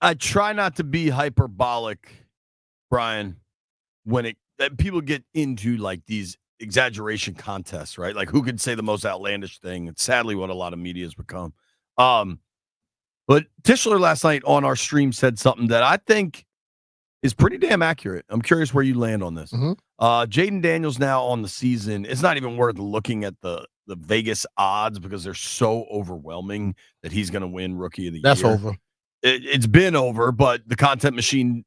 I try not to be hyperbolic, Brian, when people get into like these exaggeration contests, right? Like who can say the most outlandish thing? It's sadly what a lot of media has become. Um, but Tischler last night on our stream said something that I think is pretty damn accurate. I'm curious where you land on this. Mm-hmm. Jayden Daniels now on the season. It's not even worth looking at the Vegas odds because they're so overwhelming that he's going to win Rookie of the That's Year. over. It's been over, but the content machine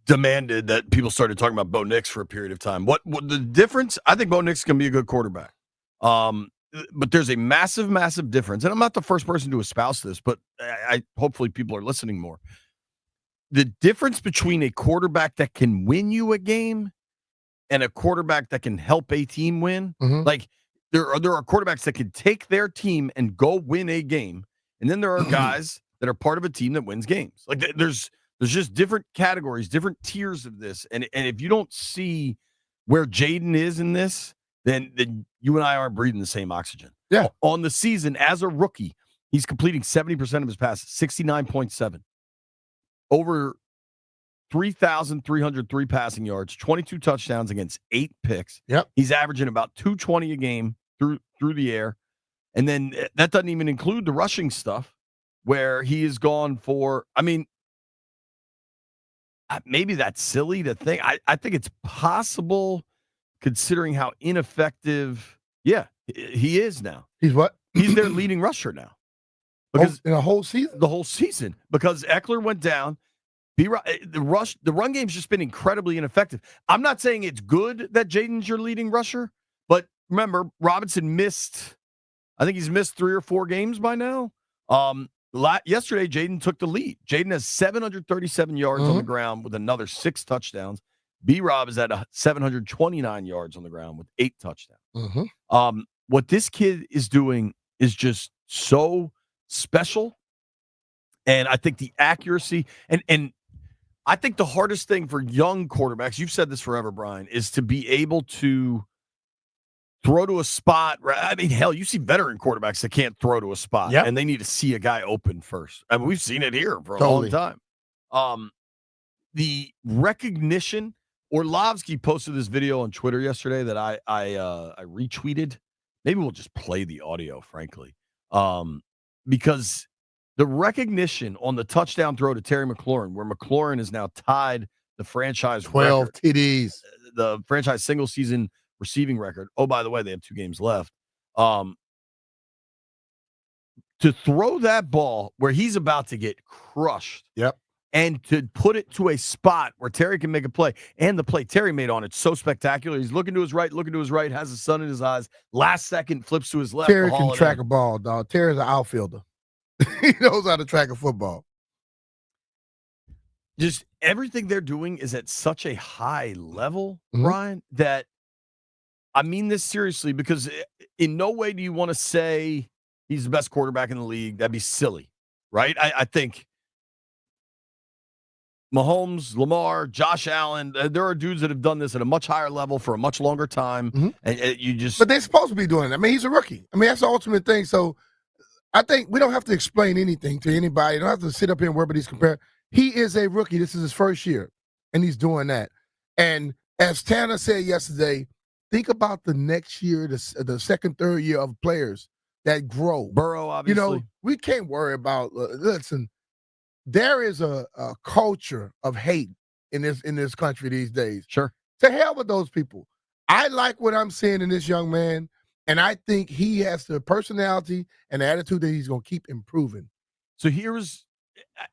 demanded that people started talking about Bo Nix for a period of time. What the difference? I think Bo Nix can be a good quarterback. But there's a massive, massive difference. And I'm not the first person to espouse this, but I hopefully people are listening more. The difference between a quarterback that can win you a game and a quarterback that can help a team win, like there are quarterbacks that can take their team and go win a game, and then there are guys that are part of a team that wins games. Like there's just different categories, different tiers of this, and if you don't see where Jayden is in this, then you and I aren't breathing the same oxygen. Yeah. On the season as a rookie, he's completing 70% of his passes, 69.7. Over 3,303 passing yards, 22 touchdowns against 8 picks. Yep. He's averaging about 220 a game through the air. And then that doesn't even include the rushing stuff where he has gone for, I mean, maybe that's silly to think. I think it's possible considering how ineffective, he is now. He's what? He's their leading rusher now. Because in a whole season? The whole season. Because Eckler went down. The run game's just been incredibly ineffective. I'm not saying it's good that Jayden's your leading rusher, but remember, Robinson missed, I think he's missed 3 or 4 games by now. Yesterday, Jayden took the lead. Jayden has 737 yards on the ground with another 6 touchdowns. B-Rob is at 729 yards on the ground with 8 touchdowns. What this kid is doing is just so special. And I think the accuracy and I think the hardest thing for young quarterbacks, you've said this forever, Brian, is to be able to throw to a spot. I mean, hell, you see veteran quarterbacks that can't throw to a spot, and they need to see a guy open first. I mean, we've seen it here for a long time. The recognition, Orlovsky posted this video on Twitter yesterday that I retweeted. Maybe we'll just play the audio, frankly, because the recognition on the touchdown throw to Terry McLaurin, where McLaurin is now tied the franchise 12 record, TDs, the franchise single season receiving record. Oh, by the way, they have 2 games left. To throw that ball where he's about to get crushed. And to put it to a spot where Terry can make a play. And the play Terry made on it, so spectacular. He's looking to his right, has the sun in his eyes. Last second, flips to his left. Terry can track a ball, dog. Terry's an outfielder. He knows how to track a football. Just everything they're doing is at such a high level, Brian, that I mean this seriously, because in no way do you want to say he's the best quarterback in the league. That'd be silly, right? I think Mahomes, Lamar, Josh Allen, there are dudes that have done this at a much higher level for a much longer time. And you just. But they're supposed to be doing that. I mean, he's a rookie. I mean, that's the ultimate thing. So I think we don't have to explain anything to anybody. You don't have to sit up here and worry about these comparisons. He is a rookie. This is his first year, and he's doing that. And as Tanner said yesterday, think about the next year, the second, third year of players that grow. Burrow, obviously. You know, we can't worry about, listen, there is a culture of hate in this country these days. Sure. To hell with those people. I like what I'm seeing in this young man, and I think he has the personality and the attitude that he's going to keep improving. So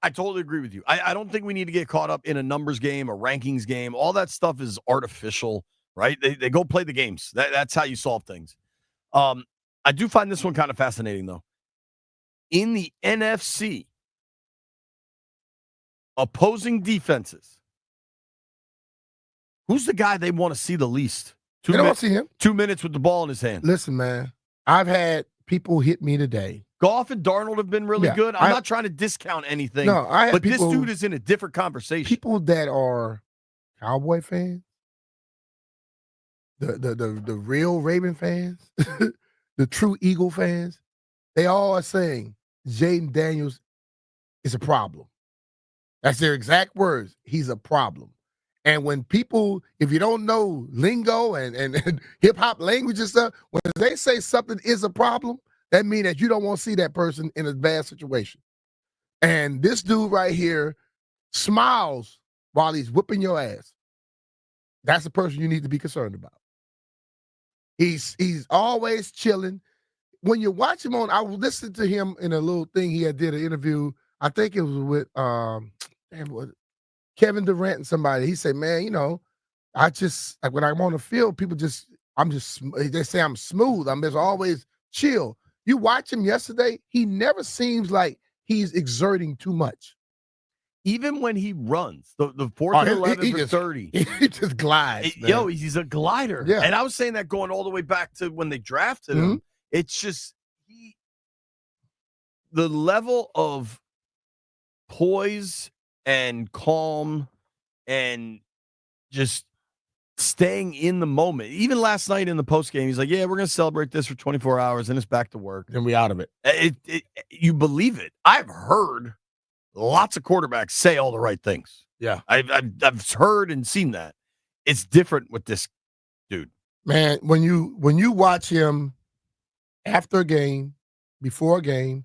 I totally agree with you. I don't think we need to get caught up in a numbers game, a rankings game. All that stuff is artificial, right? They go play the games. That's how you solve things. I do find this one kind of fascinating, though. In the NFC, opposing defenses, who's the guy they want to see the least? They don't want to see him. 2 minutes with the ball in his hand. Listen, man, I've had people hit me today. Goff and Darnold have been really good. I'm not trying to discount anything. No, but this dude is in a different conversation. People that are Cowboy fans, the real Raven fans, the true Eagle fans, they all are saying Jayden Daniels is a problem. That's their exact words. He's a problem. And when people, if you don't know lingo and hip hop language and stuff, when they say something is a problem, that means that you don't want to see that person in a bad situation. And this dude right here smiles while he's whipping your ass. That's the person you need to be concerned about. He's always chilling. When you watch him I was listening to him in a little thing he had did an interview. I think it was with Kevin Durant and somebody. He said, "Man, you know, I just like when I'm on the field, they say I'm smooth. I'm just always chill." You watch him yesterday, he never seems like he's exerting too much. Even when he runs, the 4th and 11 for 30. He just glides. Yo, he's a glider. Yeah. And I was saying that going all the way back to when they drafted him. It's just the level of poise and calm and just staying in the moment. Even last night in the postgame, he's like, yeah, we're going to celebrate this for 24 hours and it's back to work. Then we out of it. You believe it. I've heard lots of quarterbacks say all the right things. Yeah. I've heard and seen that. It's different with this dude. Man, when you watch him after a game, before a game,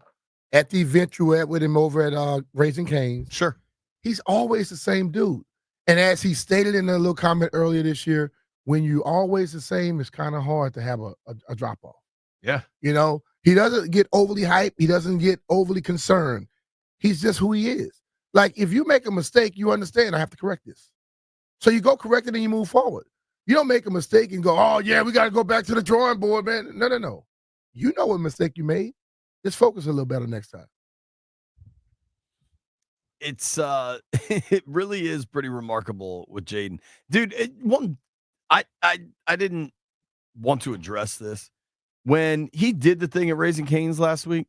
at the event you were at with him over at Raising Cane's. Sure. He's always the same dude. And as he stated in a little comment earlier this year, when you always the same, it's kind of hard to have a drop-off. Yeah. You know, he doesn't get overly hyped. He doesn't get overly concerned. He's just who he is. Like, if you make a mistake, you understand, I have to correct this. So you go correct it and you move forward. You don't make a mistake and go, oh, yeah, we got to go back to the drawing board, man. No. You know what mistake you made. Just focus a little better next time. It's it really is pretty remarkable with Jayden. Dude, I didn't want to address this. When he did the thing at Raising Cane's last week,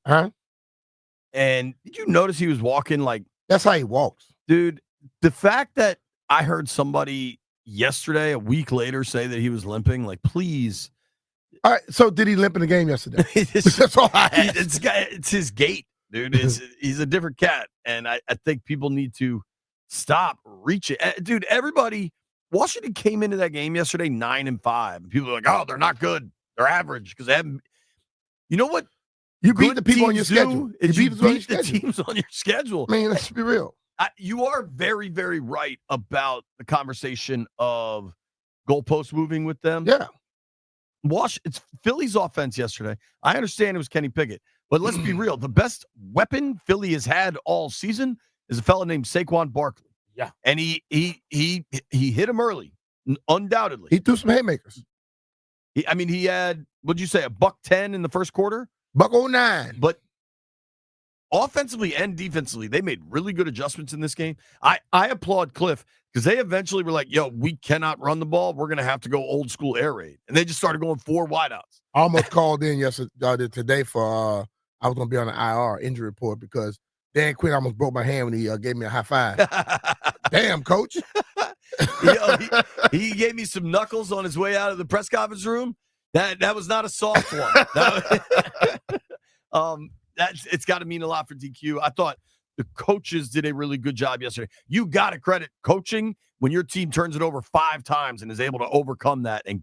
and did you notice he was walking like that's how he walks? Dude, the fact that I heard somebody yesterday, a week later, say that he was limping, like, please. All right, so did he limp in the game yesterday? That's all I asked. It's his gait, dude. He's a different cat, and I think people need to stop reaching. Dude, everybody, Washington came into that game yesterday 9-5. People are like, oh, they're not good. They're average because they haven't. You know what? You beat the people on your schedule. You beat the teams on your schedule. I mean, let's be real. You are very, very right about the conversation of goalpost moving with them. Yeah. It's Philly's offense yesterday. I understand it was Kenny Pickett, but let's be real. The best weapon Philly has had all season is a fella named Saquon Barkley. Yeah. And he hit him early, undoubtedly. He threw some haymakers. He had, what'd you say, $110 in the first quarter? $109. But offensively and defensively, they made really good adjustments in this game. I applaud Cliff because they eventually were like, yo, we cannot run the ball. We're going to have to go old school air raid. And they just started going 4 wideouts. I almost called in today for I was going to be on the IR injury report because Dan Quinn almost broke my hand when he gave me a high five. Damn, coach. He gave me some knuckles on his way out of the press conference room. That was not a soft one. It's got to mean a lot for DQ. I thought the coaches did a really good job yesterday. You got to credit coaching when your team turns it over 5 times and is able to overcome that and